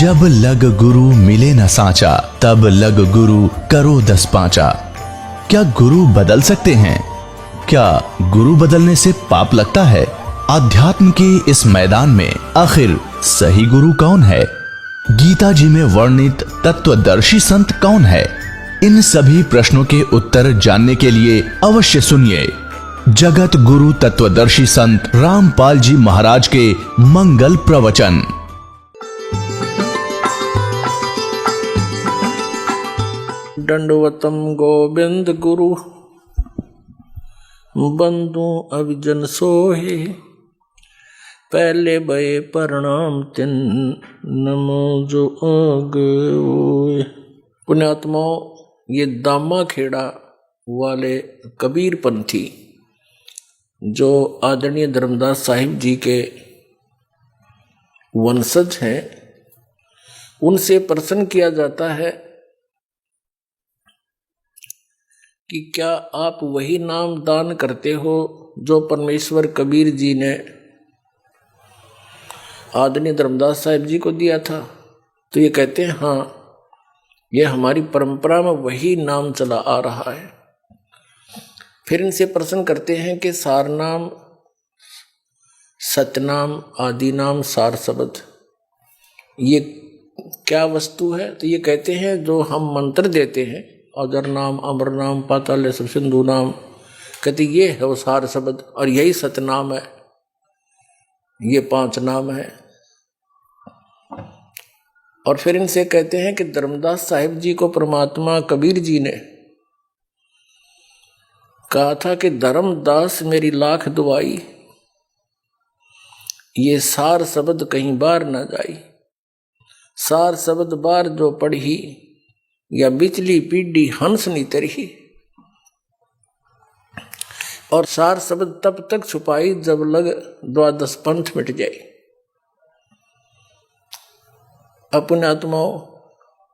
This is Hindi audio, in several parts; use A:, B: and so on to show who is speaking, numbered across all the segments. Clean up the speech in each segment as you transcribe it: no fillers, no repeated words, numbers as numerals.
A: जब लग गुरु मिले न साचा, तब लग गुरु करो 10 पांचा। क्या गुरु बदल सकते हैं? क्या गुरु बदलने से पाप लगता है? आध्यात्म के इस मैदान में आखिर सही गुरु कौन है? गीता जी में वर्णित तत्वदर्शी संत कौन है? इन सभी प्रश्नों के उत्तर जानने के लिए अवश्य सुनिए जगत गुरु तत्वदर्शी संत रामपाल जी महाराज के मंगल प्रवचन।
B: दंडवतम गोविंद गुरु बंधु अभिजन सोहे, पहले भये प्रणाम तिन नमो जो आगे। पुण्यात्माओं, ये दामा खेड़ा वाले कबीर पंथी जो आदरणीय धर्मदास साहिब जी के वंशज हैं, उनसे प्रश्न किया जाता है कि क्या आप वही नाम दान करते हो जो परमेश्वर कबीर जी ने आदरणीय धर्मदास साहिब जी को दिया था? तो ये कहते हैं हाँ, ये हमारी परंपरा में वही नाम चला आ रहा है। फिर इनसे प्रश्न करते हैं कि सार नाम, सतनाम, आदि नाम, सार शब्द ये क्या वस्तु है? तो ये कहते हैं जो हम मंत्र देते हैं, अजर नाम, अमर नाम, पाताल सब सिंधु नाम, कहते ये है वो सार शब्द, और यही सतनाम है, ये 5 नाम है। और फिर इनसे कहते हैं कि धर्मदास साहिब जी को परमात्मा कबीर जी ने कहा था कि धर्मदास मेरी लाख दुआई, ये सार शब्द कहीं बार ना जाई। सार शब्द बार जो पढ़ी, या बिचली पीढ़ी हंस नी तरही। और सार शब्द तब तक छुपाई जब लग 12 पंथ मिट जाए। अपने आत्माओं,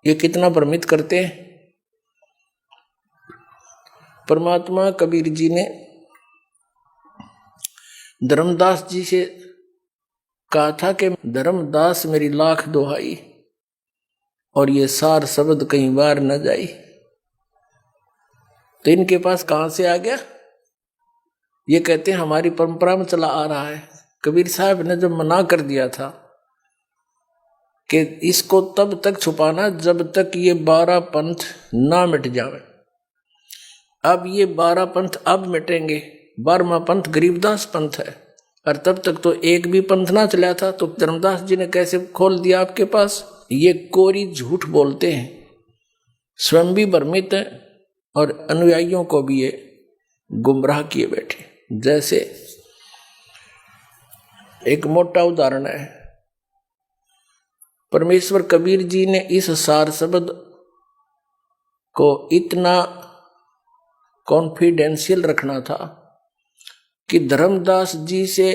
B: ये कितना भ्रमित करते हैं। परमात्मा कबीर जी ने धर्मदास जी से कहा था कि धर्मदास मेरी लाख दुहाई, और ये सार शब्द कहीं बार न जाई। तो इनके पास कहां से आ गया? ये कहते हैं हमारी परंपरा में चला आ रहा है। कबीर साहब ने जब मना कर दिया था कि इसको तब तक छुपाना जब तक ये 12 पंथ ना मिट जावे। अब ये 12 पंथ अब मिटेंगे। 12वां पंथ गरीबदास पंथ है, और तब तक तो एक भी पंथ ना चला था। तो धर्मदास जी ने कैसे खोल दिया आपके पास? ये कोरी झूठ बोलते हैं, स्वयं भी भ्रमित है और अनुयायियों को भी ये गुमराह किए बैठे। जैसे एक मोटा उदाहरण है, परमेश्वर कबीर जी ने इस सार शब्द को इतना कॉन्फिडेंशियल रखना था कि धर्मदास जी से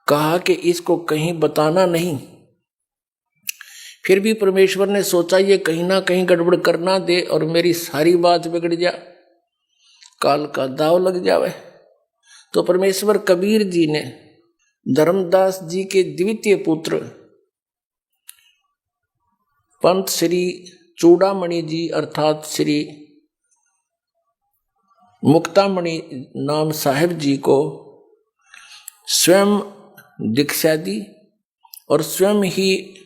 B: कहा कि इसको कहीं बताना नहीं। फिर भी परमेश्वर ने सोचा ये कहीं ना कहीं गड़बड़ करना दे और मेरी सारी बात बिगड़ जा, काल का दाव लग जावे। तो परमेश्वर कबीर जी ने धर्मदास जी के द्वितीय पुत्र पंत श्री चूड़ामणि जी अर्थात श्री मुक्तामणि नाम साहिब जी को स्वयं दीक्षा दी, और स्वयं ही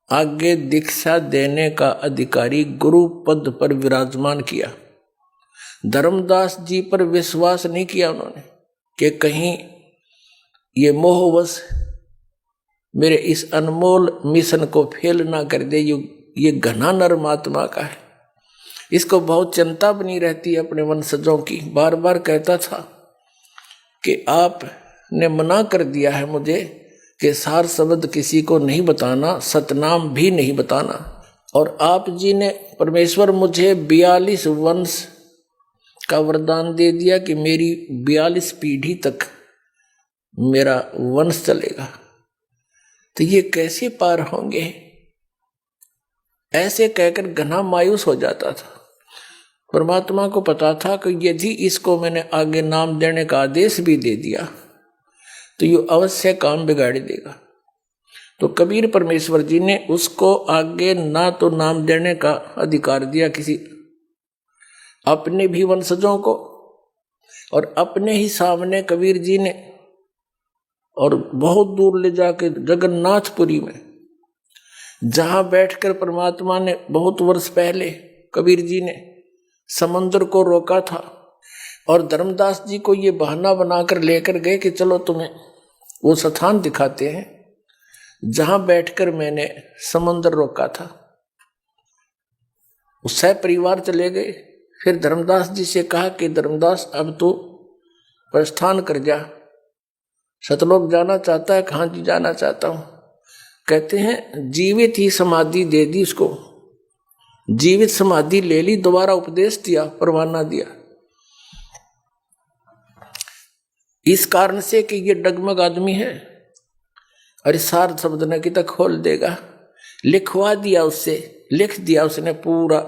B: आगे दीक्षा देने का अधिकारी गुरु पद पर विराजमान किया। धर्मदास जी पर विश्वास नहीं किया उन्होंने कि कहीं ये मोहवश मेरे इस अनमोल मिशन को फेल ना कर दे। ये घना नर्म आत्मा का है, इसको बहुत चिंता बनी रहती है अपने वंशजों की। बार बार कहता था कि आपने मना कर दिया है मुझे कि सार शब्द किसी को नहीं बताना, सतनाम भी नहीं बताना। और आप जी ने परमेश्वर मुझे 42 वंश का वरदान दे दिया कि मेरी 42 पीढ़ी तक मेरा वंश चलेगा। तो ये कैसे पार होंगे? ऐसे कहकर घना मायूस हो जाता था। परमात्मा को पता था कि यदि इसको मैंने आगे नाम देने का आदेश भी दे दिया तो ये अवश्य काम बिगाड़ देगा। तो कबीर परमेश्वर जी ने उसको आगे ना तो नाम देने का अधिकार दिया किसी अपने भी वंशजों को, और अपने ही सामने कबीर जी ने और बहुत दूर ले जाके जगन्नाथपुरी में, जहां बैठकर परमात्मा ने बहुत वर्ष पहले कबीर जी ने समंदर को रोका था, और धर्मदास जी को ये बहाना बनाकर लेकर गए कि चलो तुम्हें वो स्थान दिखाते हैं जहां बैठकर मैंने समंदर रोका था। उससे परिवार चले गए। फिर धर्मदास जी से कहा कि धर्मदास अब तो प्रस्थान कर जा, सतलोक जाना चाहता है? कहाँ जी जाना चाहता हूं। कहते हैं जीवित ही समाधि दे दी उसको, जीवित समाधि ले ली, दोबारा उपदेश दिया, परवाना दिया, इस कारण से कि ये डगमग आदमी है, अरे सार शब्द ने कि तक खोल देगा। लिखवा दिया उससे, लिख दिया उसने पूरा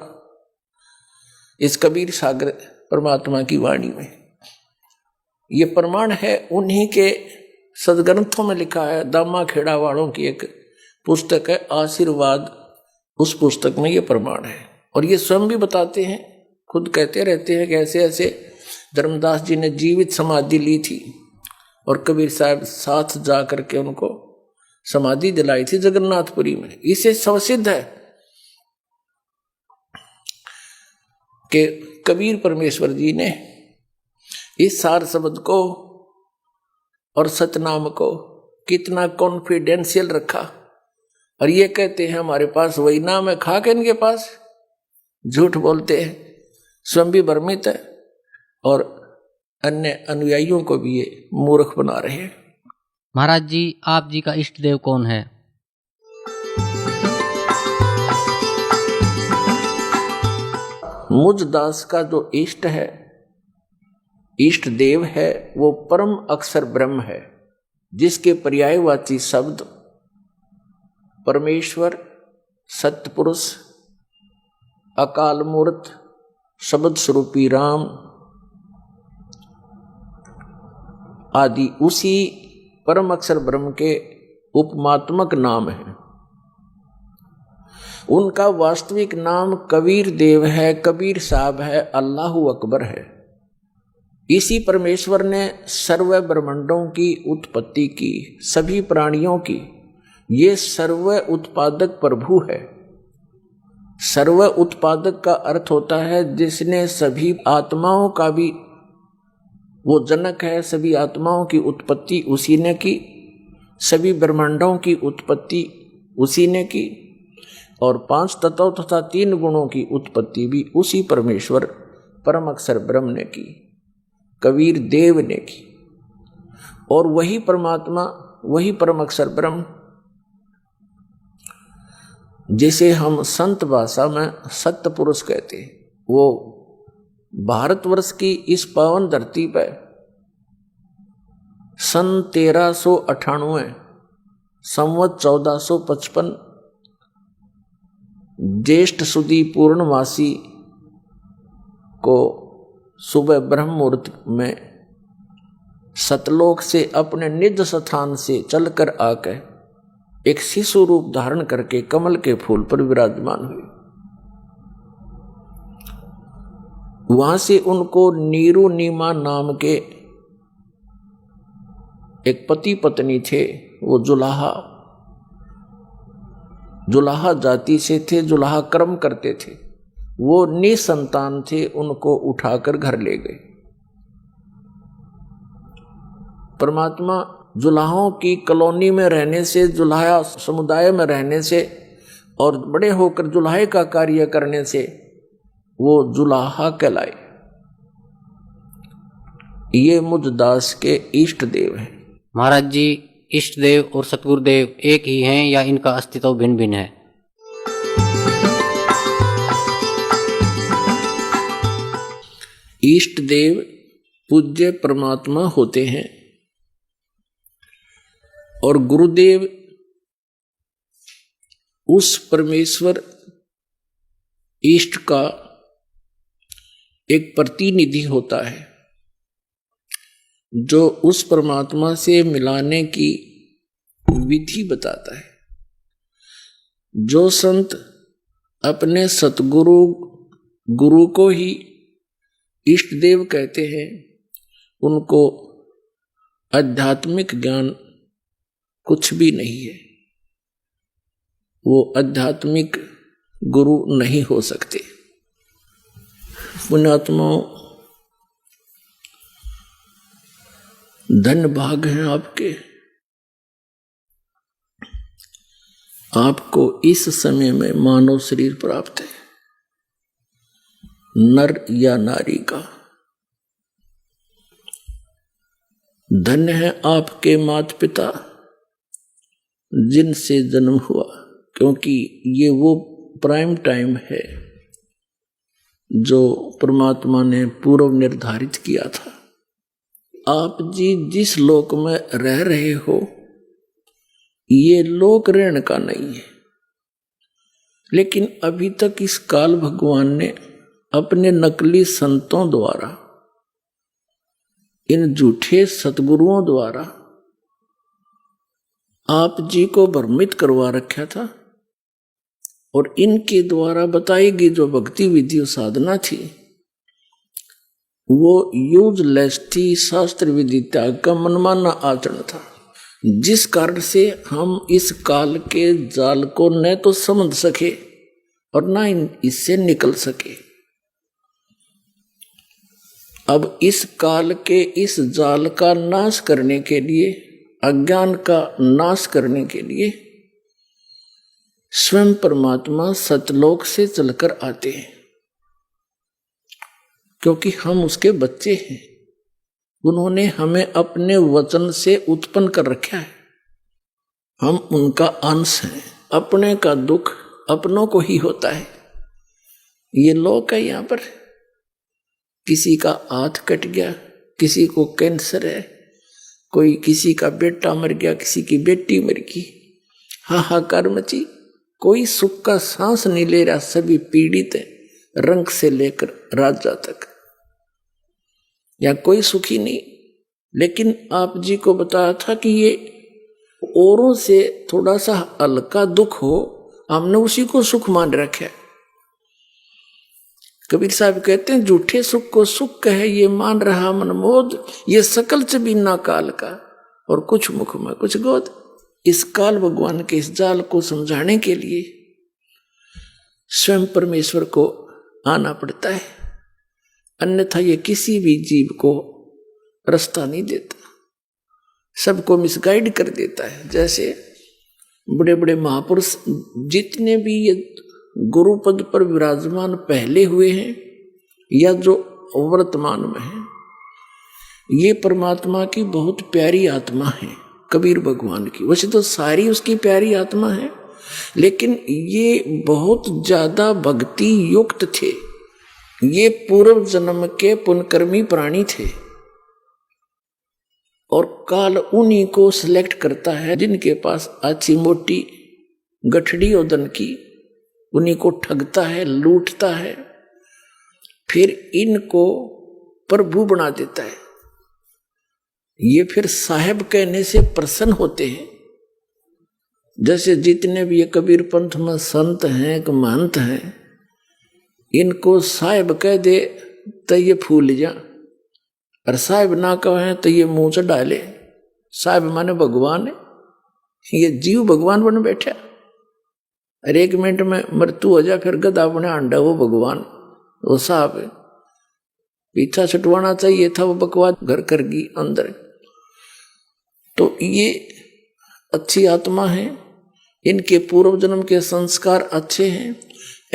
B: इस कबीर सागर परमात्मा की वाणी में। ये प्रमाण है, उन्हीं के सदग्रंथों में लिखा है। दामा खेड़ा वालों की एक पुस्तक है आशीर्वाद, उस पुस्तक में ये प्रमाण है। और ये स्वयं भी बताते हैं, खुद कहते रहते हैं कि ऐसे ऐसे धर्मदास जी ने जीवित समाधि ली थी और कबीर साहब साथ जा करके उनको समाधि दिलाई थी जगन्नाथपुरी में। इसे सवसिद्ध है कि कबीर परमेश्वर जी ने इस सार शब्द को और सतनाम को कितना कॉन्फिडेंशियल रखा। और ये कहते हैं हमारे पास वही नाम है, खा के इनके पास झूठ बोलते हैं, स्वयं भी भ्रमित है और अन्य अनुयायियों को भी ये मूर्ख बना रहे हैं।
C: महाराज जी, आप जी का इष्ट देव कौन है?
B: मुझ दास का जो इष्ट है, इष्ट देव है, वो परम अक्षर ब्रह्म है, जिसके पर्यायवाची शब्द परमेश्वर, सत्पुरुष, अकाल मूर्त, शब्द स्वरूपी राम आदि उसी परम अक्षर ब्रह्म के उपमात्मक नाम है। उनका वास्तविक नाम कबीर देव है, कबीर साहब है, अल्लाहु अकबर है। इसी परमेश्वर ने सर्व ब्रह्मांडों की उत्पत्ति की, सभी प्राणियों की। ये सर्व उत्पादक प्रभु है। सर्व उत्पादक का अर्थ होता है जिसने सभी आत्माओं का भी, वो जनक है, सभी आत्माओं की उत्पत्ति उसी ने की, सभी ब्रह्मांडों की उत्पत्ति उसी ने की, और 5 तत्व तथा 3 गुणों की उत्पत्ति भी उसी परमेश्वर परम अक्षर ब्रह्म ने की, कबीर देव ने की। और वही परमात्मा, वही परम अक्षर ब्रह्म, जिसे हम संत भाषा में सत्य पुरुष कहते हैं, वो भारतवर्ष की इस पावन धरती पर सन 1398 संवत 1455 ज्येष्ठ सुदी पूर्णमासी को सुबह ब्रह्म मुहूर्त में सतलोक से अपने निज स्थान से चलकर आकर एक शिशु रूप धारण करके कमल के फूल पर विराजमान हुए। वहां से उनको नीरू नीमा नाम के एक पति पत्नी थे, वो जुलाहा जाति से थे, जुलाहा कर्म करते थे, वो निसंतान थे, उनको उठाकर घर ले गए। परमात्मा जुलाहों की कॉलोनी में रहने से, जुलाहा समुदाय में रहने से और बड़े होकर जुलाहे का कार्य करने से वो जुलाहा कहलाए। ये मुझ दास के इष्ट देव हैं।
C: महाराज जी, इष्ट देव और सतगुरुदेव एक ही हैं या इनका अस्तित्व भिन्न भिन्न है?
B: इष्ट देव पूज्य परमात्मा होते हैं और गुरुदेव उस परमेश्वर इष्ट का एक प्रतिनिधि होता है, जो उस परमात्मा से मिलाने की विधि बताता है। जो संत अपने सतगुरु गुरु को ही इष्ट देव कहते हैं, उनको आध्यात्मिक ज्ञान कुछ भी नहीं है। वो आध्यात्मिक गुरु नहीं हो सकते। पुण्यात्माओं, धन्य भाग हैं आपके, आपको इस समय में मानव शरीर प्राप्त है, नर या नारी का। धन्य है आपके माता पिता जिनसे जन्म हुआ, क्योंकि ये वो प्राइम टाइम है जो परमात्मा ने पूर्व निर्धारित किया था। आप जी जिस लोक में रह रहे हो, ये लोक रहने का नहीं है, लेकिन अभी तक इस काल भगवान ने अपने नकली संतों द्वारा, इन झूठे सतगुरुओं द्वारा आप जी को भ्रमित करवा रखा था, और इनके द्वारा बताई गई जो भक्ति विधि और साधना थी वो यूजलेस थी, शास्त्र विधि त्याग का मनमाना आचरण था, जिस कारण से हम इस काल के जाल को न तो समझ सके और ना इससे निकल सके। अब इस काल के इस जाल का नाश करने के लिए, अज्ञान का नाश करने के लिए स्वयं परमात्मा सतलोक से चलकर आते हैं, क्योंकि हम उसके बच्चे हैं। उन्होंने हमें अपने वचन से उत्पन्न कर रखा है, हम उनका अंश हैं। अपने का दुख अपनों को ही होता है। ये लोक है, यहाँ पर किसी का हाथ कट गया, किसी को कैंसर है, कोई किसी का बेटा मर गया, किसी की बेटी मर गई, हाहाकार मची, कोई सुख का सांस नहीं ले रहा, सभी पीड़ित है, रंग से लेकर राजा तक, या कोई सुखी नहीं। लेकिन आप जी को बताया था कि ये औरों से थोड़ा सा हल्का दुख हो, हमने उसी को सुख मान रखा है। कबीर साहब कहते हैं, झूठे सुख को सुख कहे ये मान रहा मनमोद, ये सकल च बिना काल का, और कुछ मुख में कुछ गोद। इस काल भगवान के इस जाल को समझाने के लिए स्वयं परमेश्वर को आना पड़ता है, अन्यथा ये किसी भी जीव को रास्ता नहीं देता, सबको मिसगाइड कर देता है। जैसे बड़े बड़े महापुरुष जितने भी ये गुरु पद पर विराजमान पहले हुए हैं या जो वर्तमान में हैं, ये परमात्मा की बहुत प्यारी आत्मा है, कबीर भगवान की। वैसे तो सारी उसकी प्यारी आत्मा है, लेकिन ये बहुत ज्यादा भक्ति युक्त थे। ये पूर्व जन्म के पुण्यकर्मी प्राणी थे, और काल उन्हीं को सिलेक्ट करता है जिनके पास अच्छी मोटी गठड़ी और धन की, उन्हीं को ठगता है, लूटता है, फिर इनको प्रभु बना देता है। ये फिर साहेब कहने से प्रसन्न होते हैं। जैसे जितने भी ये कबीर पंथ में संत हैं, महंत हैं, इनको साहेब कह दे तो ये फूल जा, और साहेब ना कहे तो ये मुंह से डाले। साहेब माने भगवान है, ये जीव भगवान बन बैठा, और एक मिनट में मृत्यु हो जाए फिर गदा बने अंडा, वो भगवान, वो साहब है। पीछा छुटवाना चाहिए था, वो बकवाद घर कर गई अंदर। तो ये अच्छी आत्मा है, इनके पूर्व जन्म के संस्कार अच्छे हैं।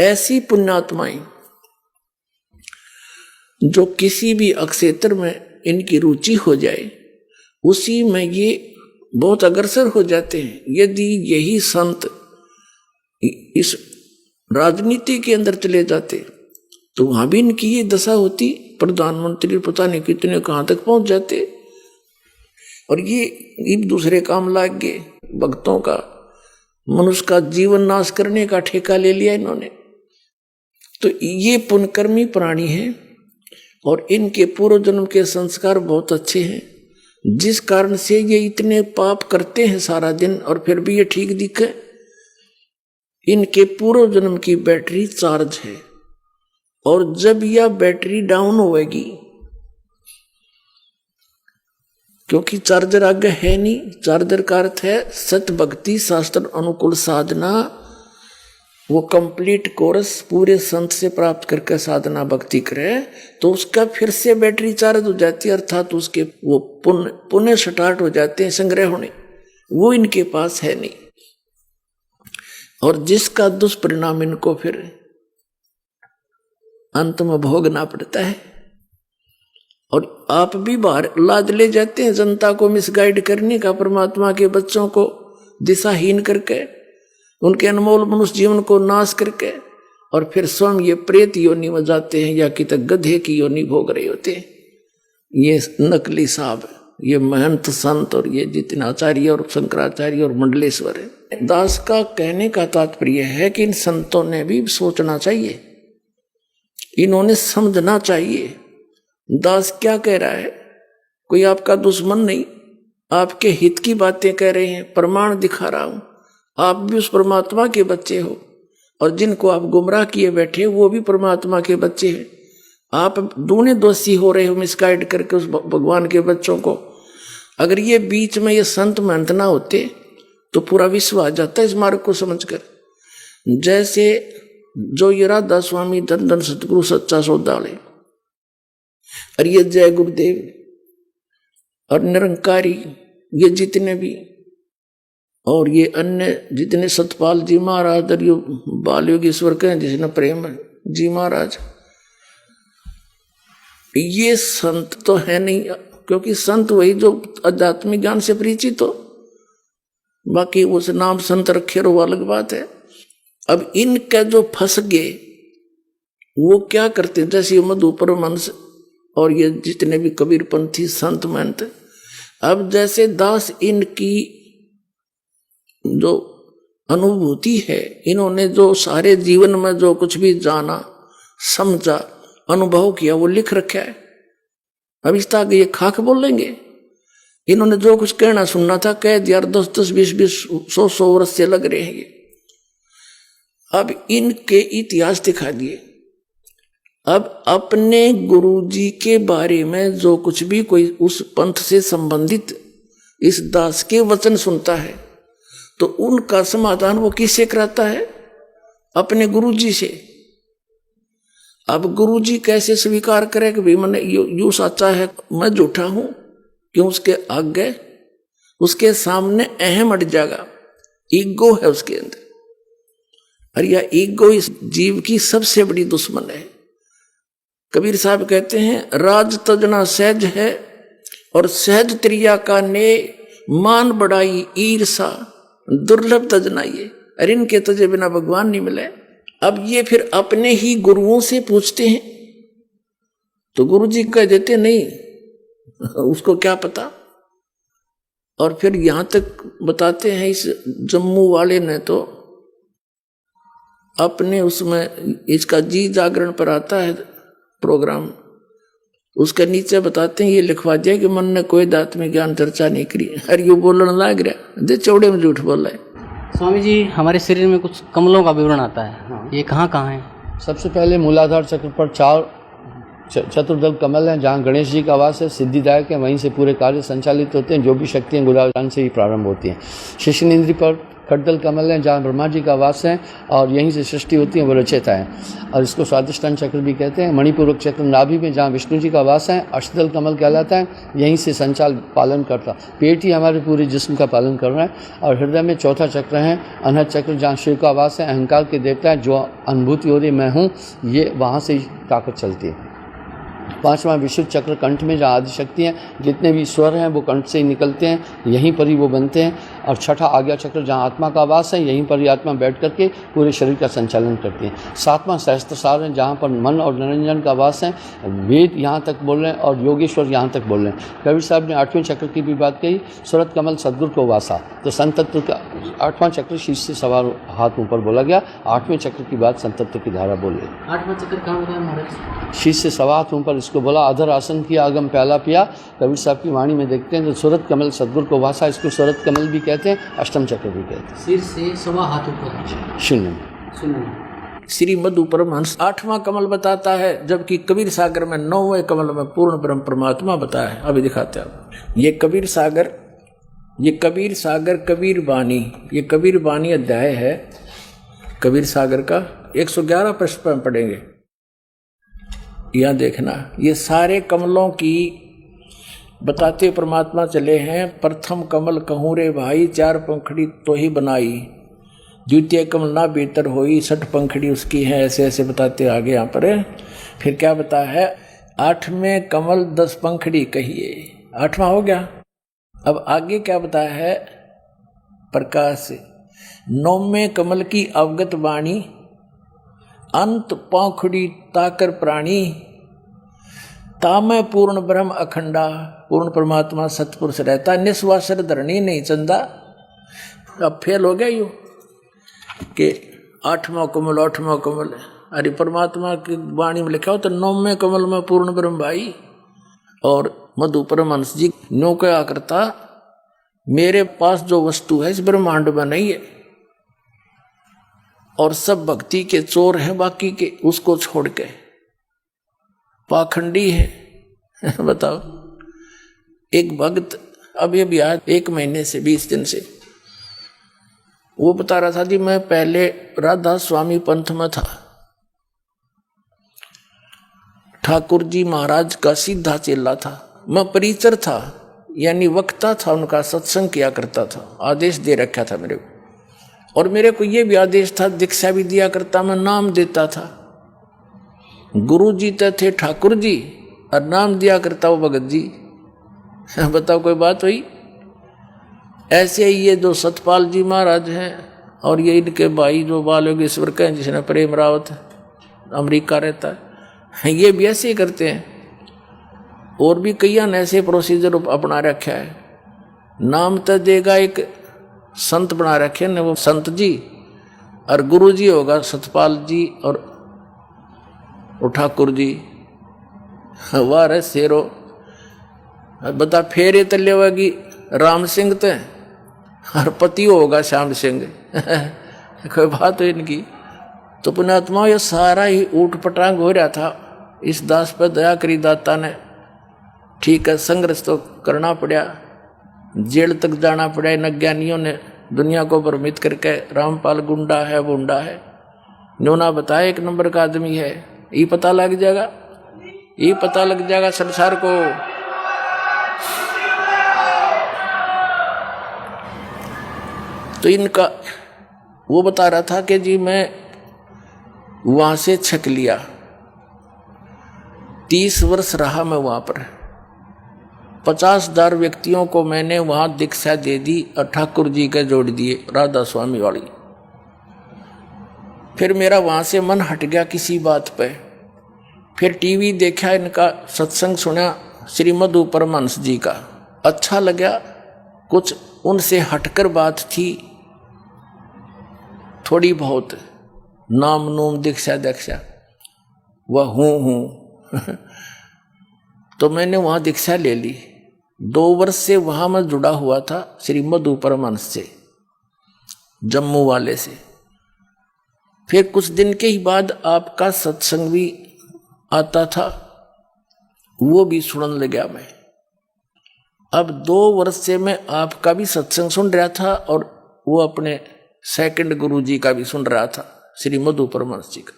B: ऐसी पुण्यात्माएं जो किसी भी अक्षेत्र में इनकी रुचि हो जाए, उसी में ये बहुत अग्रसर हो जाते हैं। यदि यही संत इस राजनीति के अंदर चले जाते तो वहां भी इनकी ये दशा होती, प्रधानमंत्री पता नहीं कितने कहां तक पहुंच जाते, और ये एक दूसरे काम लाग गए। भक्तों का, मनुष्य का जीवन नाश करने का ठेका ले लिया इन्होंने। तो ये पुण्यकर्मी प्राणी हैं, और इनके पूर्व जन्म के संस्कार बहुत अच्छे हैं, जिस कारण से ये इतने पाप करते हैं सारा दिन, और फिर भी ये ठीक दिखे। इनके पूर्व जन्म की बैटरी चार्ज है, और जब यह बैटरी डाउन होएगी, क्योंकि चार्जर आगे है नहीं, चार्जर का अर्थ है सत भक्ति शास्त्र अनुकूल साधना, वो कंप्लीट कोर्स पूरे संत से प्राप्त करके साधना भक्ति करे तो उसका फिर से बैटरी चार्ज हो जाती है, अर्थात उसके वो पुनः स्टार्ट हो जाते हैं संग्रह होने, वो इनके पास है नहीं, और जिसका दुष्परिणाम इनको फिर अंत में भोगना पड़ता है। और आप भी बाहर लाद ले जाते हैं जनता को मिसगाइड करने का, परमात्मा के बच्चों को दिशाहीन करके, उनके अनमोल मनुष्य जीवन को नाश करके, और फिर स्वयं ये प्रेत योनि में जाते हैं या कि तक गधे की योनि भोग रहे होते हैं। ये नकली साहब, ये महंत संत और ये जितने आचार्य और शंकराचार्य और मंडलेश्वर है। दास का कहने का तात्पर्य है कि इन संतों ने भी सोचना चाहिए, इन्होंने समझना चाहिए दास क्या कह रहा है। कोई आपका दुश्मन नहीं, आपके हित की बातें कह रहे हैं, प्रमाण दिखा रहा हूं। आप भी उस परमात्मा के बच्चे हो, और जिनको आप गुमराह किए बैठे वो भी परमात्मा के बच्चे हैं। आप दूने दोषी हो रहे हो मिसगाइड करके उस भगवान के बच्चों को। अगर ये बीच में ये संत महंत ना होते तो पूरा विश्व आ जाता इस मार्ग को समझकर। जैसे जो ये राधा स्वामी धन धन सतगुरु सच्चा सौदाले और ये जय गुरुदेव और निरंकारी, ये जितने भी, और ये अन्य जितने सतपाल जी महाराज और ये बाल योगेश्वर कहें जिसने प्रेम जी महाराज, ये संत तो है नहीं, क्योंकि संत वही जो आध्यात्मिक ज्ञान से परिचित हो, बाकी उस नाम संत रखे वो अलग बात है। अब इनका जो फंस गए वो क्या करते, जैसे मधु परमहंस और ये जितने भी कबीरपंथी संत महंत, अब जैसे दास इनकी जो अनुभूति है, इन्होंने जो सारे जीवन में जो कुछ भी जाना समझा अनुभव किया वो लिख रखा है। अब इस तक ये खाक बोलेंगे, इन्होंने जो कुछ कहना सुनना था कह दिया, 10-10, 20-20, 100-100 वर्ष से लग रहे हैं ये। अब इनके इतिहास दिखा दिए। अब अपने गुरुजी के बारे में जो कुछ भी कोई उस पंथ से संबंधित इस दास के वचन सुनता है तो उनका समाधान वो किससे कराता है? अपने गुरुजी से। अब गुरुजी कैसे स्वीकार करे कि भाई मैंने यू सच्चा है मैं झूठा हूं? क्यों? उसके आगे उसके सामने अहम अट जाएगा, ईगो है उसके अंदर, और यह ईगो इस जीव की सबसे बड़ी दुश्मन है। कबीर साहब कहते हैं राज तजना सहज है और सहज त्रिया का ने मान बढ़ाई ईर्षा दुर्लभ तजनाइए। अरे इनके तजे बिना भगवान नहीं मिले। अब ये फिर अपने ही गुरुओं से पूछते हैं तो गुरुजी कह देते नहीं, उसको क्या पता। और फिर यहां तक बताते हैं इस जम्मू वाले ने तो अपने उसमें इसका जी जागरण पर आता है प्रोग्राम, उसके नीचे बताते हैं ये लिखवा दिया कि मन ने कोई आत्मिक ज्ञान चर्चा नहीं करी। अरे यू बोलने लग रहा दे चौड़े में झूठ बोल रहा है।
C: स्वामी जी हमारे शरीर में कुछ कमलों का विवरण आता है, ये कहाँ कहाँ है?
D: सबसे पहले मूलाधार चक्र पर 4 चतुर्दल कमल हैं, जहाँ गणेश जी का वास है, सिद्धिदायक है, वहीं से पूरे कार्य संचालित होते हैं। जो भी शक्तियाँ गुलाब से ही प्रारंभ होती हैं। शिशुनेन्द्री पर खड्डल कमल हैं, जहाँ ब्रह्मा जी का वास है और यहीं से सृष्टि होती है, वो रचयिता है और इसको स्वादिष्टान चक्र भी कहते हैं। मणिपूरक चक्र नाभि में जहाँ विष्णु जी का वास है, अष्टदल कमल कहलाता है, यहीं से संचाल पालन करता। पेट ही हमारे पूरे जिस्म का पालन कर रहा है। और हृदय में चौथा चक्र है अनहद चक्र, जहाँ शिव का वास है, अहंकार के देवता है, जो अनुभूति हो रही मैं हूँ, ये वहाँ से ही ताकत चलती है। 5वां विशुद्ध चक्र कंठ में, जहाँ आदिशक्ति हैं, जितने भी स्वर हैं वो कंठ से ही निकलते हैं, यहीं पर ही वो बनते हैं। और 6ठा आज्ञा चक्र, जहाँ आत्मा का वास है, यहीं पर ही आत्मा बैठ करके पूरे शरीर का संचालन करती है। 7वां सहस्त्रसार है, जहाँ पर मन और निरंजन का वास है। वेद यहाँ तक बोल रहे हैं और योगेश्वर यहाँ तक बोल रहे हैं। कबीर साहब ने 8वें चक्र की भी बात कही, सूरत कमल सद्गुरु को वासा, तो संत तत्व का आठवां चक्र शीश से सवार हाथ ऊपर बोला गया। आठवें चक्र की बात संतत्व की धारा बोले।
C: आठवां चक्र कहाँ बताया महाराज?
D: शीश से सवा हाथ ऊपर इसको बोला। अधर आसन किया, आगम प्याला पिया। कबीर साहब की वाणी में देखते हैं तो सूरत कमल सदगुरु को वासा, इसको सूरत कमल भी कहते हैं, अष्टम चक्र भी कहते हैं।
C: सिर से सवा हाथ ऊपर
D: शून्य में।
B: श्री मधु परमहंस आठवां कमल बताता है, जबकि कबीर सागर में 9वें कमल में पूर्ण ब्रह्म परमात्मा बताया है। अभी दिखाते हैं ये कबीर सागर, कबीर बानी, ये कबीर बानी अध्याय है कबीर सागर का। 111 पृष्ठ पर पढ़ेंगे। यहां देखना, ये सारे कमलों की बताते परमात्मा चले हैं। प्रथम कमल कहूँ रे भाई, चार पंखड़ी तो ही बनाई, द्वितीय कमल ना बेहतर होई, 60 पंखड़ी उसकी है। ऐसे ऐसे बताते आगे यहाँ पर। फिर क्या बता है, आठवें कमल 10 पंखड़ी कहिए, आठवां हो गया। अब आगे क्या बताया है, प्रकाश से 9वें कमल की अवगत वाणी, अंत पंखड़ी ताकर प्राणी, तामे पूर्ण ब्रह्म अखंडा, पूर्ण परमात्मा सतपुरुष रहता, निस्वासर धरणी नहीं चंदा। अब फेल हो गया यू कि आठवां कमल अरे परमात्मा की वाणी में लिखा हो तो 9वें कमल में पूर्ण ब्रह्म भाई। और मधु परमहंस जी न्यों क्या करता, मेरे पास जो वस्तु है इस ब्रह्मांड में नहीं है, और सब भक्ति के चोर हैं बाकी के, उसको छोड़ के पाखंडी है। बताओ, एक भक्त अभी आज 1 महीने से 20 दिन से वो बता रहा था कि मैं पहले राधा स्वामी पंथ में था, ठाकुर जी महाराज का सीधा चेला था, मैं परिचर था, यानी वक्ता था, उनका सत्संग किया करता था, आदेश दे रखा था मेरे को। और मेरे को ये भी आदेश था, दीक्षा भी दिया करता, मैं नाम देता था। गुरु जी तो थे ठाकुर जी, और नाम दिया करता वो भगत जी। बताओ कोई बात हुई? ऐसे ही ये जो सतपाल जी महाराज हैं, और ये इनके भाई जो बाल योगेश्वर के हैं, जिसने प्रेम रावत अमेरिका रहता है, ये भी ऐसे ही करते हैं। और भी कई ऐसे प्रोसीजर अपना रखा है। नाम तो देगा एक संत बना रखे न, वो संत जी, और गुरु जी होगा सतपाल जी और ठाकुर जी। वाह रे शेरो, बता फेरे तले होगी राम सिंह ते, और पति होगा श्याम सिंह। कोई बात है इनकी। तो पुण्यात्मा ये सारा ही ऊट पटांग हो रहा था। इस दास पर दया करी दाता ने, ठीक है, संघर्ष तो करना पड़ा, जेल तक जाना पड़ा। इन अज्ञानियों ने दुनिया को भ्रमित करके, रामपाल गुंडा है बुंडा है, न्योना बताया 1 नंबर का आदमी है। ये पता लग जाएगा, ये पता लग जाएगा संसार को। तो इनका वो बता रहा था कि जी मैं वहां से छक लिया, 30 वर्ष रहा मैं वहां पर, 50,000 व्यक्तियों को मैंने वहां दीक्षा दे दी, और ठाकुर जी के जोड़ दिए राधा स्वामी वाली। फिर मेरा वहां से मन हट गया किसी बात पे। फिर टीवी देखा, इनका सत्संग सुना श्री मधु परमहंस जी का, अच्छा लगा। कुछ उनसे हटकर बात थी थोड़ी बहुत, नाम नूम दीक्षा वह हूँ। तो मैंने वहाँ दीक्षा ले ली। 2 वर्ष से वहाँ मैं जुड़ा हुआ था श्री मधु परमहंस से, जम्मू वाले से। फिर कुछ दिन के ही बाद आपका सत्संग भी आता था, वो भी सुनने लगा मैं। अब 2 वर्ष से मैं आपका भी सत्संग सुन रहा था, और वो अपने सेकंड गुरु जी का भी सुन रहा था, श्री मधु परमहंस जी का।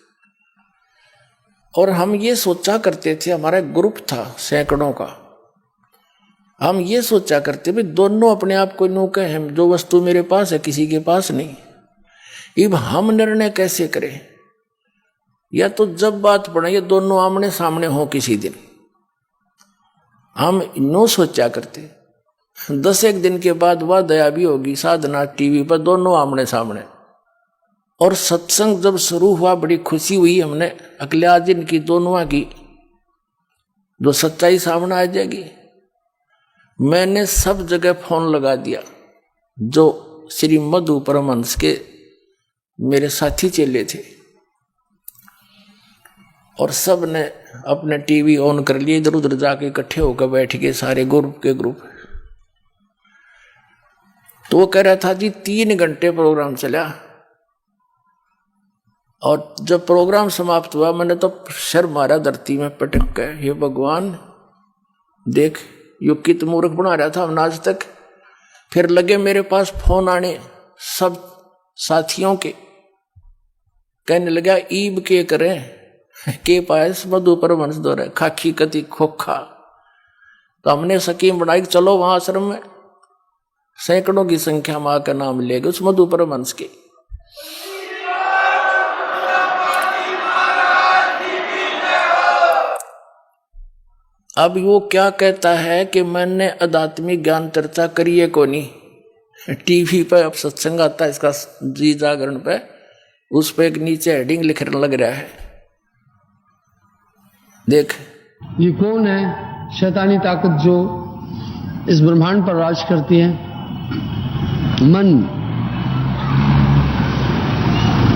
B: और हम ये सोचा करते थे, हमारा ग्रुप था सैकड़ों का, हम ये सोचा करते भी दोनों अपने आप को नो के हैं, जो वस्तु मेरे पास है किसी के पास नहीं। अब हम निर्णय कैसे करें? या तो जब बात पड़े ये दोनों आमने सामने हो किसी दिन, हम नो सोचा करते। 10 दिन के बाद वह दया भी होगी, साधना टीवी पर दोनों आमने सामने। और सत्संग जब शुरू हुआ बड़ी खुशी हुई हमने, अगले आज दिन की दोनों की जो सच्चाई सामने आ जाएगी। मैंने सब जगह फोन लगा दिया, जो श्री मधु परमहंस के मेरे साथी चेले थे और सब ने अपने टीवी ऑन कर लिए, इधर उधर जाके इकट्ठे होकर बैठ गए सारे ग्रुप के ग्रुप। तो वो कह रहा था जी 3 घंटे प्रोग्राम चला और जब प्रोग्राम समाप्त हुआ मैंने तो सर मारा धरती में पटक के, हे भगवान देख यो कित मूर्ख बना रहा था हमने आज तक। फिर लगे मेरे पास फोन आने सब साथियों के, कहने लगा ईब के करें के पास मधु परमहंस दौरे खाखी कति खोखा। तो हमने स्कीम बनाई चलो वहां आश्रम में सैकड़ों की संख्या में आकर नाम लेगा उस मधु परमहंस के। अब वो क्या कहता है कि मैंने आध्यात्मिक ज्ञान चर्चा करी है को नहीं। टीवी पे अब सत्संग आता है इसका जी जागरण पे, उस पे एक नीचे हेडिंग लिखने लग रहा है, देख
D: ये कौन है शैतानी ताकत जो इस ब्रह्मांड पर राज करती है? मन।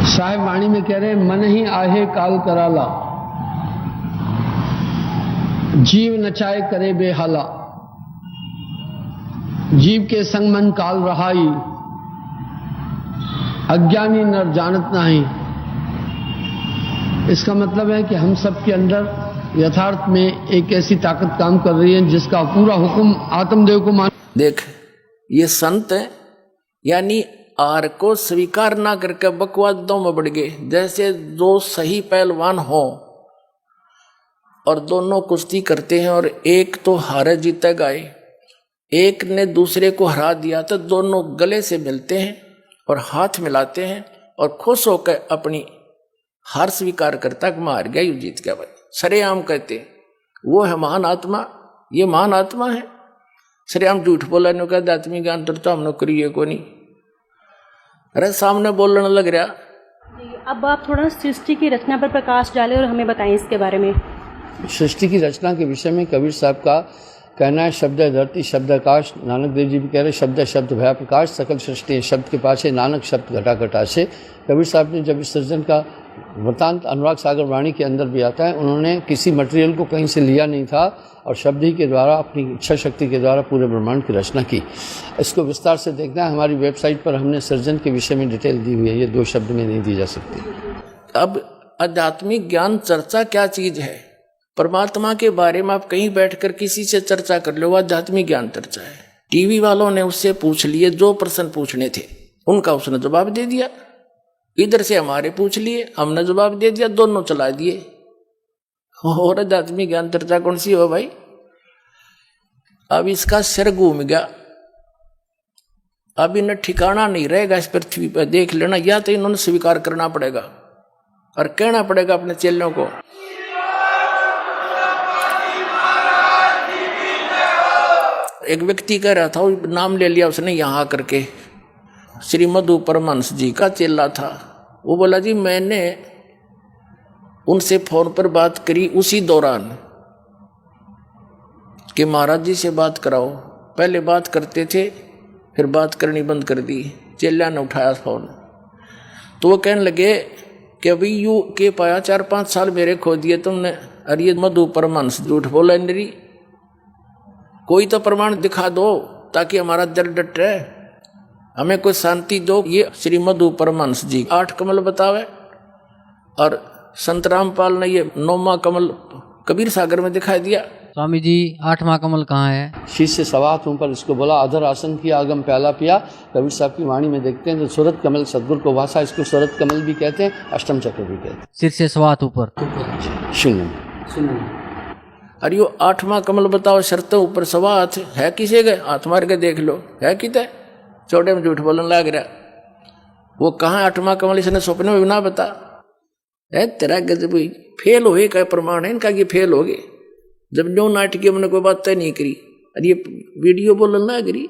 D: साहिब वाणी में कह रहे हैं मन ही आहे काल कराला, जीव नचाए करे बेहाला, जीव के संग मन काल रहाई, अज्ञानी नर जानत नहीं। इसका मतलब है कि हम सब के अंदर यथार्थ में एक ऐसी ताकत काम कर रही है जिसका पूरा हुक्म आत्मदेव को मान।
B: देख ये संत है, यानी आर को स्वीकार ना करके बकवादों में बढ़ गए। जैसे दो सही पहलवान हो और दोनों कुश्ती करते हैं और एक तो हारे जीते गए, एक ने दूसरे को हरा दिया, तो दोनों गले से मिलते हैं और हाथ मिलाते हैं और खुश होकर अपनी हार स्वीकार करता कि मैं हार गया, यू जीत गया। भाई सरेआम कहते वो है महान आत्मा, ये महान आत्मा है। सरेआम झूठ बोला नो का आत्मिक ज्ञान चर्चा हमने करी है को नहीं। अरे सामने बोलने लग रहा।
E: अब आप थोड़ा सृष्टि की रचना पर प्रकाश डालें और हमें बताएं इसके बारे में।
D: सृष्टि की रचना के विषय में कबीर साहब का कहना है शब्द है धरती शब्द आकाश। नानक देव जी भी कह रहे शब्द है शब्द भया प्रकाश, सकल सृष्टि शब्द के पाछे नानक शब्द घटा घटा से। कबीर साहब ने जब इस सृजन का वृतांत अनुराग सागर वाणी के अंदर भी आता है, उन्होंने किसी मटेरियल को कहीं से लिया नहीं था और शब्द ही के द्वारा अपनी इच्छा शक्ति के द्वारा पूरे ब्रह्मांड की रचना की। इसको विस्तार से देखना है, हमारी वेबसाइट पर हमने सृजन के विषय में डिटेल दी हुई है, ये 2 शब्द में नहीं दी जा सकती।
B: अब आध्यात्मिक ज्ञान चर्चा क्या चीज है? परमात्मा के बारे में आप कहीं बैठकर किसी से चर्चा कर लो, आध्यात्मिक ज्ञान चर्चा है। टीवी वालों ने उससे पूछ लिए जो प्रश्न पूछने थे, उनका उसने जवाब दे दिया। इधर से हमारे पूछ लिए, हमने जवाब दे दिया, दोनों चला दिए। और आध्यात्मिक ज्ञान चर्चा कौन सी हो भाई? अब इसका सिर घूम गया, अब इन्हें ठिकाना नहीं रहेगा इस पृथ्वी पर। देख लेना, या तो इन्होंने स्वीकार करना पड़ेगा और कहना पड़ेगा अपने चेलों को। एक व्यक्ति कह रहा था, नाम ले लिया उसने यहाँ करके, श्री मधु परमहंस जी का चेला था। वो बोला जी मैंने उनसे फोन पर बात करी उसी दौरान कि महाराज जी से बात कराओ। पहले बात करते थे, फिर बात करनी बंद कर दी। चेला ने उठाया फोन तो वो कहने लगे कि अभी यू के पाया 4-5 साल मेरे खो दिए तुमने। अरे ये मधु परमहंस झूठ बोला इंद्री, कोई तो प्रमाण दिखा दो ताकि हमारा दिल डटे, हमें कोई शांति दो। ये श्री मधु परमहंस जी 8 कमल बतावे और संत रामपाल ने ये 9वां कमल कबीर सागर में दिखाई दिया।
C: स्वामी जी 8वां कमल कहाँ है?
D: शीश से सवा हाथ ऊपर इसको बोला, अधर आसन किया, आगम प्याला पिया। कबीर साहब की वाणी में देखते हैं तो सूरत कमल सदगुरु को वासा, इसको सूरत कमल भी कहते हैं, अष्टम चक्र भी कहते हैं।
C: सिर से सवा हाथ ऊपर
D: शून्य।
B: अरे यो 8वां कमल बताओ, शर्त ऊपर सवा हाथ है, किसे गए हाथ मार के देख लो है किते, चौड़े में झूठ बोलने लग रहा। वो कहाँ 8वां कमल, इसने सपने में भी ना बता है। तेरा गजब फेल हो का प्रमाण है इनका कि फेल हो गए। जब न्यू नाटकीय मैंने कोई बात तय नहीं करी, अरे ये वीडियो बोलने ना करी।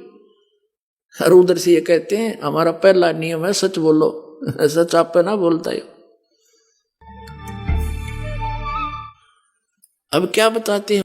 B: और उधर से ये कहते हैं हमारा पहला नियम है सच बोलो, सच आप पे ना बोलता है। अब क्या बताते हैं